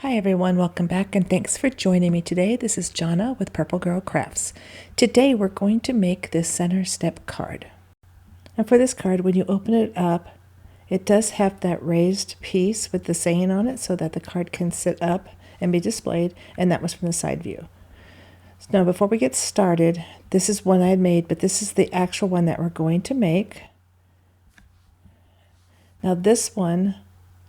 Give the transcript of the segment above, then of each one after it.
Hi everyone, welcome back and thanks for joining me today. This is Jana with Purple Girl Crafts. Today we're going to make this center step card. And for this card, when you open it up, it does have that raised piece with the saying on it so that the card can sit up and be displayed, and that was from the side view. So now before we get started, this is one I had made, but this is the actual one that we're going to make. Now this one,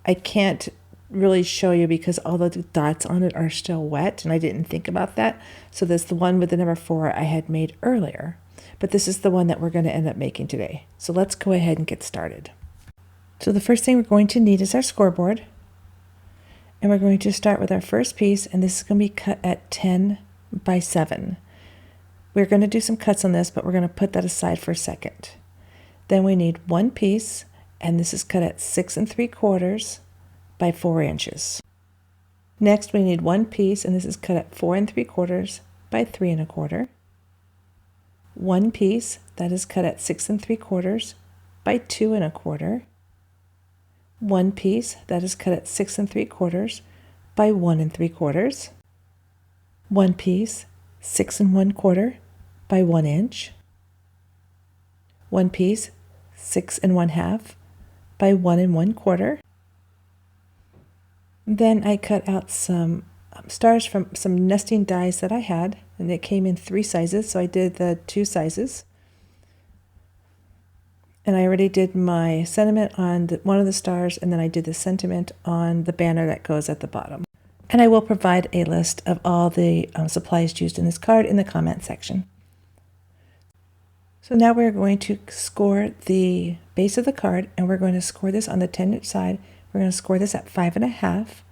I can't really show you because all the dots on it are still wet and I didn't think about that. So this the one with the number 4 I had made earlier, but this is the one that we're going to end up making today. So let's go ahead and get started. So the first thing we're going to need is our scoreboard, and we're going to start with our first piece, and this is going to be cut at 10 by 7. We're going to do some cuts on this, but we're going to put that aside for a second. Then we need one piece, and this is cut at 6 3/4 by 4 inches. Next we need one piece, and this is cut at 4 3/4 by 3 1/4. One piece that is cut at 6 3/4 by 2 1/4. One piece that is cut at 6 3/4 by 1 3/4. One piece 6 1/4 by 1 inch. One piece 6 1/2 by 1 1/4. Then I cut out some stars from some nesting dies that I had, and it came in 3 sizes, so I did the 2 sizes. And I already did my sentiment on one of the stars, and then I did the sentiment on the banner that goes at the bottom. And I will provide a list of all the supplies used in this card in the comment section. So now we're going to score the base of the card, and we're going to score this on the 10-inch side. We're going to score this at 5 1/2.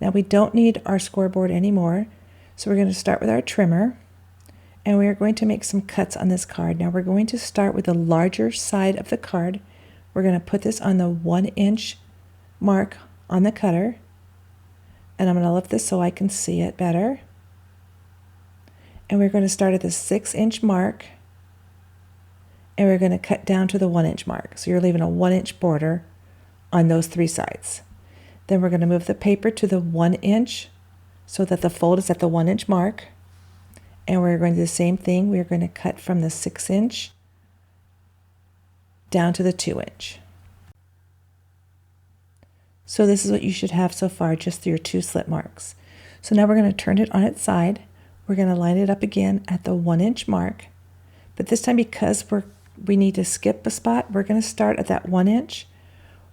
Now we don't need our scoreboard anymore, so we're going to start with our trimmer, and we are going to make some cuts on this card. Now we're going to start with the larger side of the card. We're going to put this on the 1-inch mark on the cutter, and I'm going to lift this so I can see it better. And we're going to start at the 6-inch mark, and we're going to cut down to the 1-inch mark. So you're leaving a 1-inch border on those 3 sides. Then we're going to move the paper to the 1 inch so that the fold is at the 1-inch mark. And we're going to do the same thing. We're going to cut from the 6-inch down to the 2-inch. So this is what you should have so far, just your 2 slit marks. So now we're going to turn it on its side. We're going to line it up again at the 1-inch mark. But this time, because we need to skip a spot, we're going to start at that 1 inch.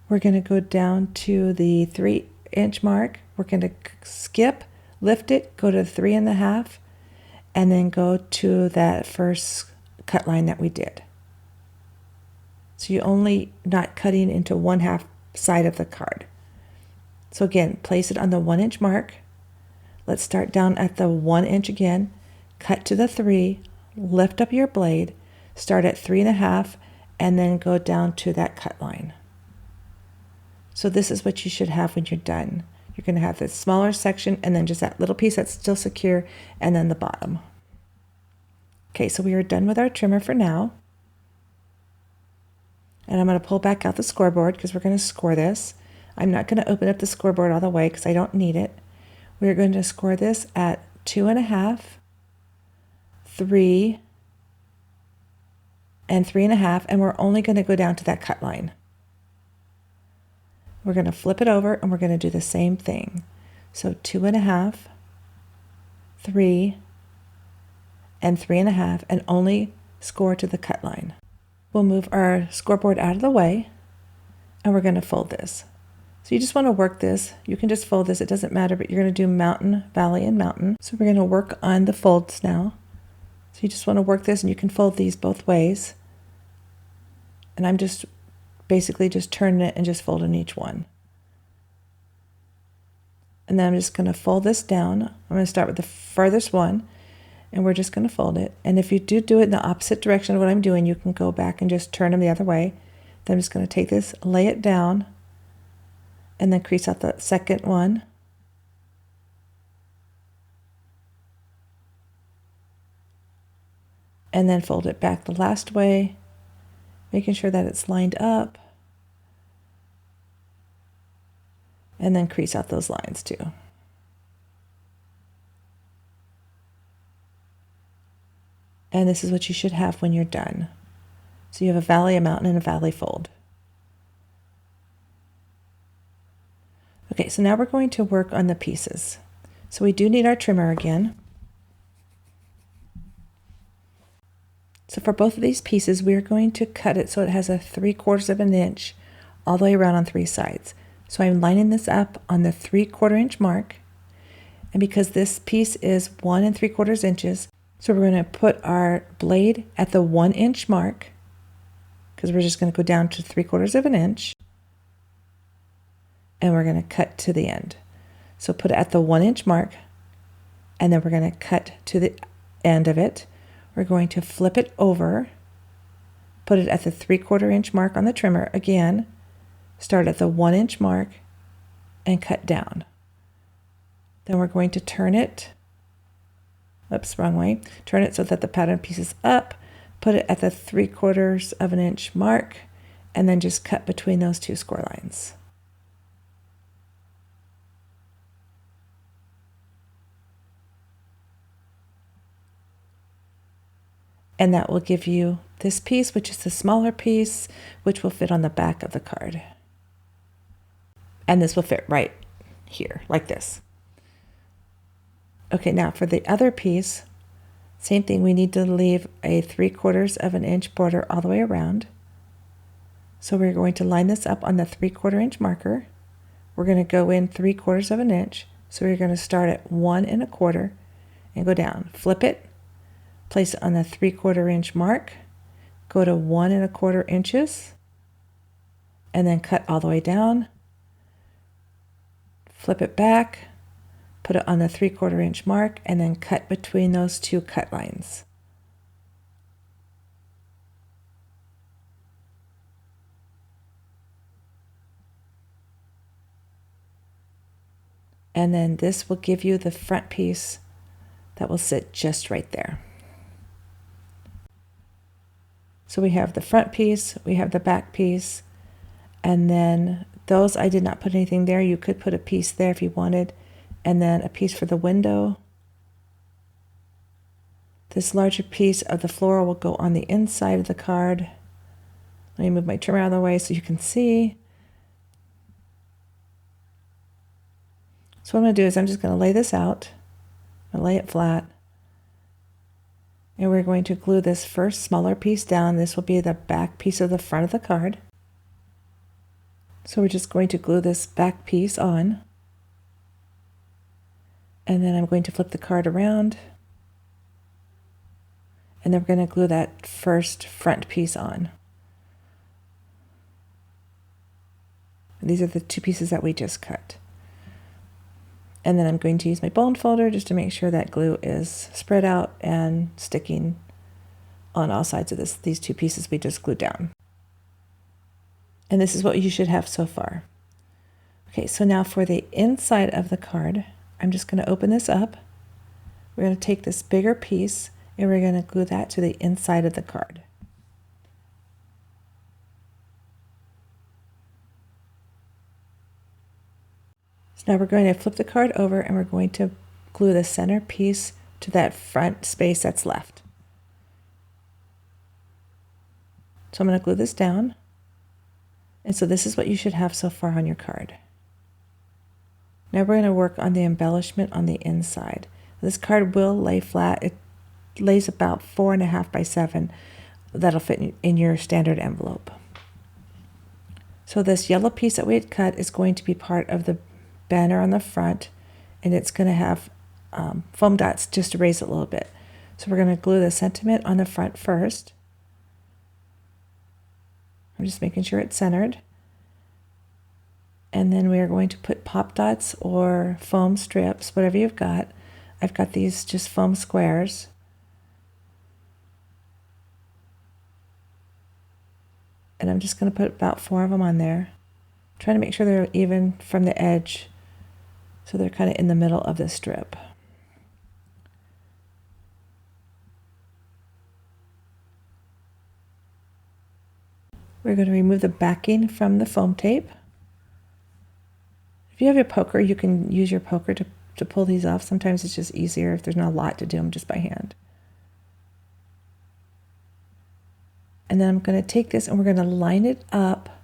We're going to go down to the 3-inch mark. We're going to skip, lift it, go to 3 1/2, and then go to that first cut line that we did. So you're only not cutting into 1/2 side of the card. So again, place it on the 1-inch mark. Let's start down at the 1 inch again, cut to the 3, lift up your blade, start at 3 1/2, and then go down to that cut line. So this is what you should have when you're done. You're going to have this smaller section and then just that little piece that's still secure, and then the bottom. Okay, so we are done with our trimmer for now. And I'm going to pull back out the scoreboard because we're going to score this. I'm not going to open up the scoreboard all the way because I don't need it. We're going to score this at 2 1/2, 3, and 3 1/2, and we're only going to go down to that cut line. We're going to flip it over, and we're going to do the same thing. So 2 1/2, 3, and 3 1/2, and only score to the cut line. We'll move our scoreboard out of the way, and we're going to fold this. So you just want to work this. You can just fold this. It doesn't matter, but you're going to do mountain, valley, and mountain. So we're going to work on the folds now. So you just want to work this, and you can fold these both ways. And I'm just basically just turning it and just folding each one. And then I'm just going to fold this down. I'm going to start with the furthest one, and we're just going to fold it. And if you do it in the opposite direction of what I'm doing, you can go back and just turn them the other way. Then I'm just going to take this, lay it down, and then crease out the second one. And then fold it back the last way, making sure that it's lined up. and then crease out those lines too. And this is what you should have when you're done. So you have a valley, a mountain, and a valley fold. Okay, so now we're going to work on the pieces. So we do need our trimmer again. So for both of these pieces, we are going to cut it so it has a 3/4 of an inch all the way around on 3 sides. So I'm lining this up on the 3/4 inch mark. And because this piece is 1 3/4 inches, so we're going to put our blade at the 1 inch mark, because we're just going to go down to 3/4 of an inch. And we're going to cut to the end. So put it at the 1 inch mark, and then we're going to cut to the end of it. We're going to flip it over, put it at the 3/4 inch mark on the trimmer again, start at the 1 inch mark, and cut down. Then we're going to turn it, oops, wrong way, turn it so that the pattern piece is up, put it at the 3/4 of an inch mark, and then just cut between those two score lines. And that will give you this piece, which is the smaller piece, which will fit on the back of the card. And this will fit right here, like this. Okay, now for the other piece, same thing, we need to leave a 3/4 of an inch border all the way around. So we're going to line this up on the 3/4 inch marker. We're going to go in 3/4 of an inch. So we're going to start at 1 1/4 and go down. Flip it. Place it on the 3/4 inch mark, go to 1 1/4 inches, and then cut all the way down. Flip it back, put it on the 3/4 inch mark, and then cut between those two cut lines. And then this will give you the front piece that will sit just right there. So we have the front piece, we have the back piece, and then those I did not put anything there. You could put a piece there if you wanted, and then a piece for the window. This larger piece of the floral will go on the inside of the card. Let me move my trimmer out of the way so you can see. So what I'm going to do is I'm just going to lay this out. I'm going to lay it flat. And we're going to glue this first smaller piece down. This will be the back piece of the front of the card. So we're just going to glue this back piece on. And then I'm going to flip the card around. And then we're going to glue that first front piece on. And these are the two pieces that we just cut. And then I'm going to use my bone folder just to make sure that glue is spread out and sticking on all sides of these two pieces we just glued down. And this is what you should have so far. Okay, so now for the inside of the card, I'm just going to open this up. We're going to take this bigger piece and we're going to glue that to the inside of the card. Now we're going to flip the card over and we're going to glue the center piece to that front space that's left. So I'm going to glue this down. And so this is what you should have so far on your card. Now we're going to work on the embellishment on the inside. This card will lay flat. It lays about 4.5 by 7. That'll fit in your standard envelope. So this yellow piece that we had cut is going to be part of the banner on the front, and it's going to have foam dots just to raise it a little bit. So we're going to glue the sentiment on the front first. I'm just making sure it's centered. And then we are going to put pop dots or foam strips, whatever you've got. I've got these just foam squares. And I'm just going to put about 4 of them on there. Trying to make sure they're even from the edge, so they're kind of in the middle of the strip. We're going to remove the backing from the foam tape. If you have your poker, you can use your poker to pull these off. Sometimes it's just easier if there's not a lot to do them just by hand. And then I'm going to take this and we're going to line it up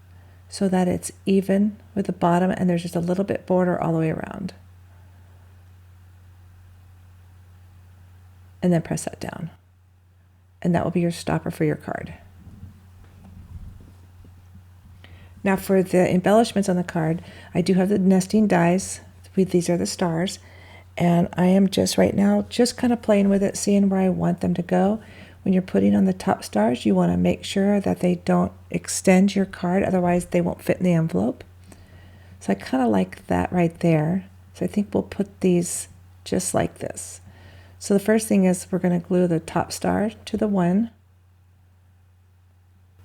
so that it's even with the bottom and there's just a little bit border all the way around. And then press that down. And that will be your stopper for your card. Now for the embellishments on the card, I do have the nesting dies. These are the stars. And I am just right now just kind of playing with it, seeing where I want them to go. When you're putting on the top stars, you want to make sure that they don't extend your card, otherwise they won't fit in the envelope. So I kind of like that right there. So I think we'll put these just like this. So the first thing is we're going to glue the top star to the one,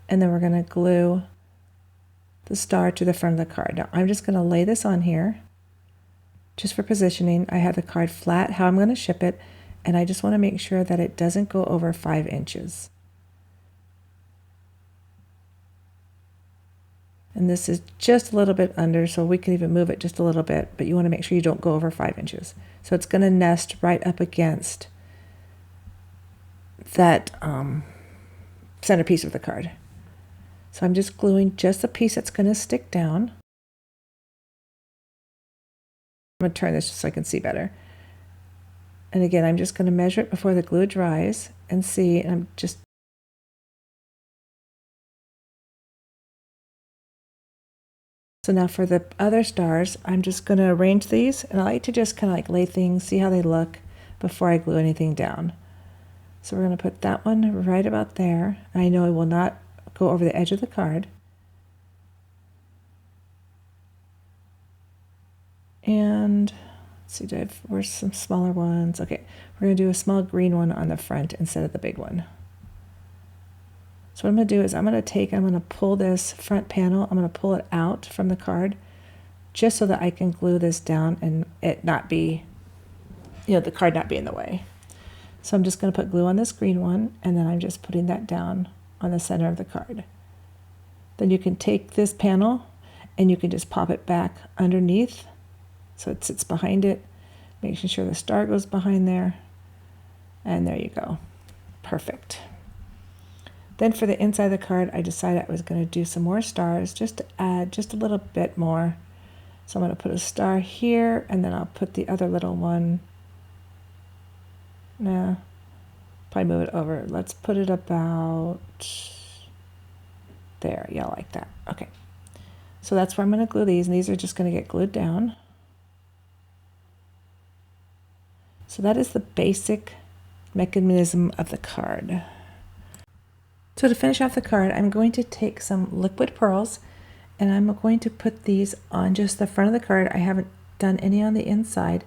and then we're going to glue the star to the front of the card. Now I'm just going to lay this on here just for positioning. I have the card flat, how I'm going to ship it, and I just want to make sure that it doesn't go over 5 inches. And this is just a little bit under, so we can even move it just a little bit, but you want to make sure you don't go over 5 inches. So it's going to nest right up against that centerpiece of the card. So I'm just gluing just the piece that's going to stick down. I'm going to turn this just so I can see better. And again, I'm just going to measure it before the glue dries and see, and I'm just so now for the other stars, I'm just going to arrange these, and I like to just kind of like lay things, see how they look before I glue anything down. So we're going to put that one right about there. I know it will not go over the edge of the card. And let's see, where's some smaller ones? Okay, we're going to do a small green one on the front instead of the big one. So what I'm going to do is I'm going to pull this front panel, I'm going to pull it out from the card just so that I can glue this down and it not be, the card not be in the way. So I'm just going to put glue on this green one, and then I'm just putting that down on the center of the card. Then you can take this panel and you can just pop it back underneath so it sits behind it, making sure the star goes behind there, and there you go. Perfect. Then for the inside of the card, I decided I was going to do some more stars just to add just a little bit more. So I'm going to put a star here, and then I'll put the other little one. Nah, probably move it over. Let's put it about there. Yeah, like that. Okay. So that's where I'm going to glue these, and these are just going to get glued down. So that is the basic mechanism of the card. So to finish off the card, I'm going to take some liquid pearls, and I'm going to put these on just the front of the card. I haven't done any on the inside,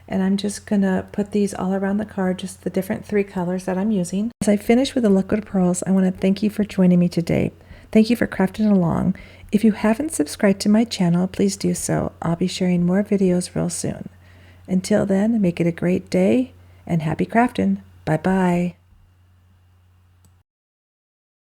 and I'm just going to put these all around the card, just the different 3 colors that I'm using. As I finish with the liquid pearls, I want to thank you for joining me today. Thank you for crafting along. If you haven't subscribed to my channel, please do so. I'll be sharing more videos real soon. Until then, make it a great day and happy crafting. Bye-bye.